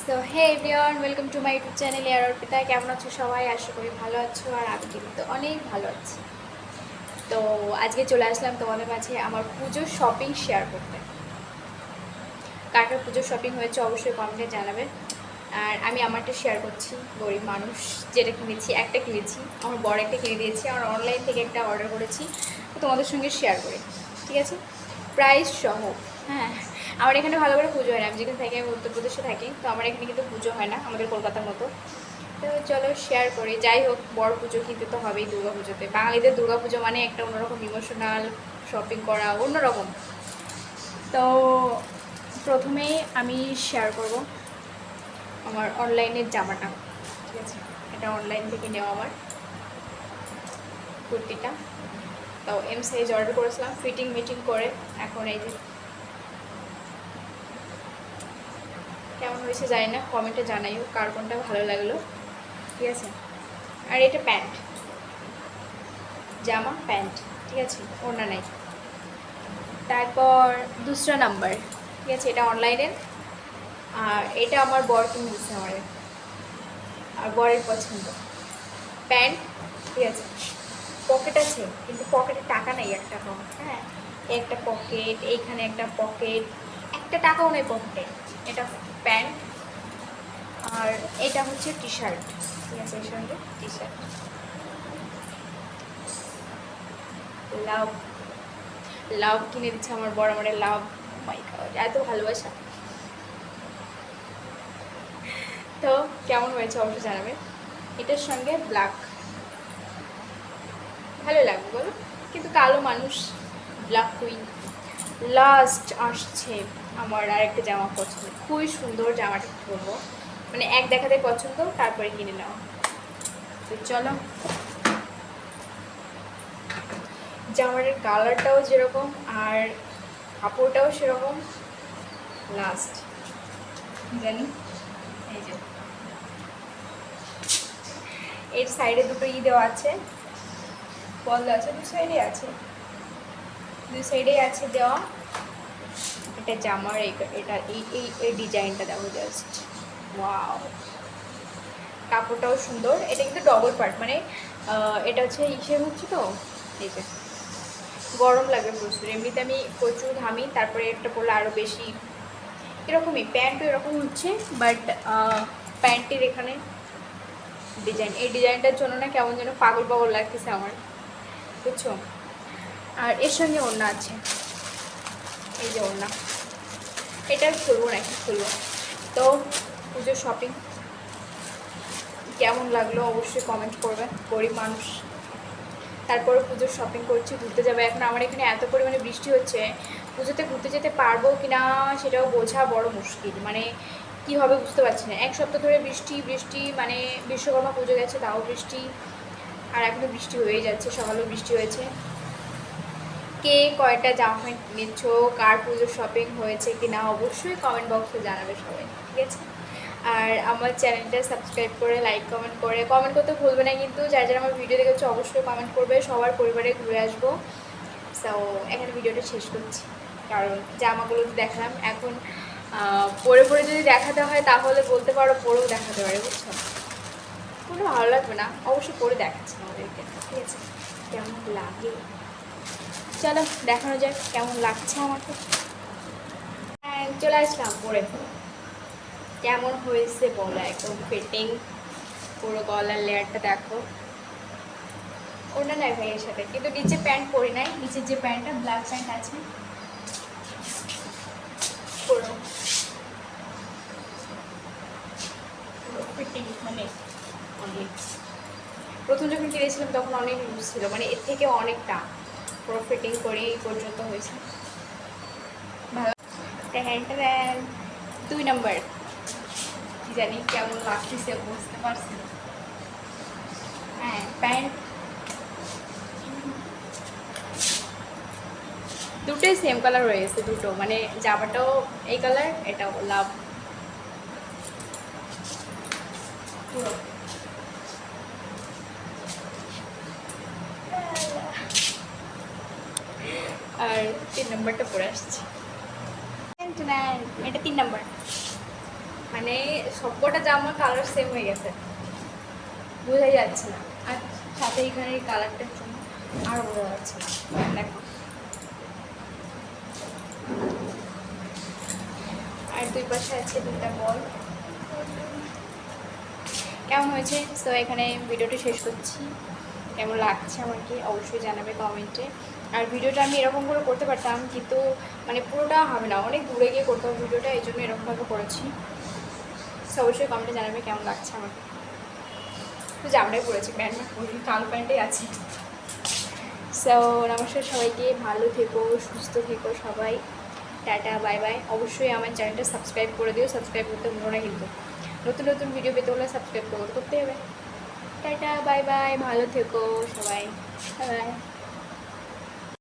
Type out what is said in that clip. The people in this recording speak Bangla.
So hey everyone, welcome to my YouTube channel air Arpita. কেমন আছো সবাই? আশা করি ভালো আছো, আর আমি কিন্তু অনেক ভালো আছি। তো আজকে চলে আসলাম তোমাদের মাঝে আমার পুজোর শপিং শেয়ার করতে। কার কার পুজোর শপিং হয়েছে অবশ্যই কমেন্টে জানাবে। আর আমি আমারটা শেয়ার করছি। গরিব মানুষ, যেটা কিনেছি, একটা কিনেছি, আমার বড় একটা কিনে দিয়েছি, আমার অনলাইন থেকে একটা অর্ডার করেছি, তো তোমাদের সঙ্গে শেয়ার করি, ঠিক আছে? প্রাইস সহ। হ্যাঁ, আমার এখানে ভালো করে পুজো হয় না। আমি যেখানে থাকি, আমি উত্তরপ্রদেশে থাকি, তো আমার এখানে কিন্তু পুজো হয় না আমাদের কলকাতার মতো। তো চলো শেয়ার করি। যাই হোক, বড় পুজো কিন্তু তো হবেই দুর্গা পুজোতে। বাঙালিদের দুর্গা পুজো মানে একটা অন্যরকম ইমোশনাল, শপিং করা অন্যরকম। তো প্রথমেই আমি শেয়ার করব আমার অনলাইনের জামাটা, ঠিক আছে? এটা অনলাইন থেকে নেওয়া আমার কুর্তিটা। তো এম সাইজ অর্ডার করেছিলাম, ফিটিং মিটিং করে এখন এই যে কেমন হয়েছে জানি না, কমেন্টে জানাইও কার কোনটা ভালো লাগলো, ঠিক আছে? আর এটা প্যান্ট, জামা প্যান্ট, ঠিক আছে, ওড়না নাই। তারপর দুসরা নাম্বার, ঠিক আছে, এটা অনলাইনের। আর এটা আমার বর কিনে দিচ্ছে আমার, আর বরের পছন্দ প্যান্ট, ঠিক আছে। পকেট আছে কিন্তু পকেটে টাকা নেই, একটা কম। হ্যাঁ, একটা পকেট, এইখানে একটা পকেট, একটা টাকাও নেই পকেটে। এটা প্যান্ট। আর এটা হচ্ছে টি শার্ট, ঠিক আছে, এর সঙ্গে টি শার্ট। লাভ, লাভ কিনে দিচ্ছে আমার বড়, মানে লাভ, মাই গড, এত ভালোবাসা। তো কেমন হয়েছে অবশ্যই জানাবে। এটার সঙ্গে ব্ল্যাক ভালো লাগবে বলো, কিন্তু কালো মানুষ, ব্ল্যাক কুইন। লাস্ট আসছে আমার আরেকটা জামা পছন্দ, খুবই সুন্দর জামাটা, কি বলবো, মানে এক দেখাতে পছন্দ, তারপরে কিনে নেওয়া। তো চলো, জামার কালারটাও যেরকম আর কাপড়টাও সেরকম। লাস্ট জানি, এই যে এর সাইডে দুটো দেওয়া আছে, বল দেওয়া আছে, দু সাইডে আছে, দুই সাইডেই আছে দেওয়া। এটা জামার এটা এই এই এই ডিজাইনটা দেখো জাস্ট, ওয়াও। কাপড়টাও সুন্দর, এটা কিন্তু ডবল পার্ট, মানে এটা হচ্ছে ইসে হচ্ছে তো, এই যে গরম লাগে প্রচুর, এমনিতে আমি প্রচুর ঘামি, তারপরে একটা পরলে আরও বেশি। এরকমই প্যান্টও এরকম হচ্ছে, বাট প্যান্টের এখানে ডিজাইন, এই ডিজাইনটার জন্য না কেমন যেন পাগল পাগল লাগতেছে আমার, বুঝছো? আর এর সঙ্গে ওড়না আছে, এই যে ওড়না, এটা খুলবো না, কি খুলবো। তো পুজোর শপিং কেমন লাগলো অবশ্যই কমেন্ট করবে। গরিব মানুষ, তারপরে পুজোর শপিং করছি, ঘুরতে যাবে। এখন আমার এখানে এত পরিমাণে বৃষ্টি হচ্ছে, পুজোতে ঘুরতে যেতে পারবো কি না সেটাও বোঝা বড় মুশকিল, মানে কী হবে বুঝতে পারছি না। এক সপ্তাহ ধরে বৃষ্টি বৃষ্টি, মানে বিশ্বকর্মা পুজো গেছে তাও বৃষ্টি, আর এখনও বৃষ্টি হয়েই যাচ্ছে, সকালেও বৃষ্টি হয়েছে। কে কয়টা জামা প্যান্ট কিনেছো, কার পুজোর শপিং হয়েছে কি না অবশ্যই কমেন্ট বক্সে জানাবে সবাই, ঠিক আছে? আর আমার চ্যানেলটা সাবস্ক্রাইব করে, লাইক কমেন্ট করতে ভুলবে না কিন্তু। যারা যারা আমার ভিডিও দেখেছো অবশ্যই কমেন্ট করবে। সবার পরিবারে ঘুরে আসবো। সো এখানে ভিডিওটা শেষ করছি, কারণ জামাগুলো তো দেখালাম, এখন পরে পরে যদি দেখাতে হয় তাহলে বলতে পারো পরেও দেখাতে পারে, বুঝছো? কোনো ভালো লাগবে না, অবশ্যই পরে দেখাচ্ছি আমাদেরকে, ঠিক আছে? কেমন লাগে চলো দেখানো যাক কেমন লাগছে আমাকে। হ্যাঁ, চলে আসলাম পরে, কেমন হয়েছে বলো, একদম ফিটিং, পুরো গলার লেয়ারটা দেখো। ওটা নাই ভাইয়ের সাথে, কিন্তু নিচে প্যান্ট পরি নাই, নিচের যে প্যান্টটা ব্ল্যাক প্যান্ট আছে পুরো ফিটিং, মানে অনেক। প্রথম যখন কিনেছিলাম তখন অনেক লুজ ছিল, মানে এর থেকে অনেকটা পুরো ফিটিং করে এই পর্যন্ত হয়েছে, ভালো। হ্যান্ডটা 2 নম্বর, কি জানি কেমন লাগতেছে বুঝতে পারছি না। হ্যাঁ, প্যান্ট দুটোই সেম কালার হয়ে গেছে, দুটো, মানে জামাটাও এই কালার, এটাও লাভ পুরো। আর 3 নম্বরটা পরে আসছি, এটা 3 নম্বর, মানে সবকটা জামা কালার সেম হয়ে গেছে, বোঝাই যাচ্ছে না। আর সাথে এখানে এই কালারটার জন্য আরও বোঝা যাচ্ছে না। দেখো, আর দুই পাশে আছে দুটা বল। কেমন হয়েছে? তো এখানে ভিডিওটি শেষ করছি। কেমন লাগছে আমাকে অবশ্যই জানাবে কমেন্টে। আর ভিডিওটা আমি এরকম করে করতে পারতাম, কিন্তু মানে পুরোটা হবে না, অনেক দূরে গিয়ে করতে হবে ভিডিওটা, এই জন্য এরকমভাবে করেছি। তো অবশ্যই কমেন্টে জানাবে কেমন লাগছে আমাকে। তো জামটাই পড়েছি, প্যান্ট পরি, কালো প্যান্টেই আছি। সো নমস্কার সবাইকে, ভালো থেকো, সুস্থ থেকো সবাই। Tata, bye bye. অবশ্যই আমার চ্যানেলটা সাবস্ক্রাইব করে দিও, সাবস্ক্রাইব করতে ভুলো না কিন্তু। নতুন নতুন ভিডিও পেতে হলে সাবস্ক্রাইব করতে হবে। টাটা, বাই বাই, ভালো থেকো সবাই, বাই বাই।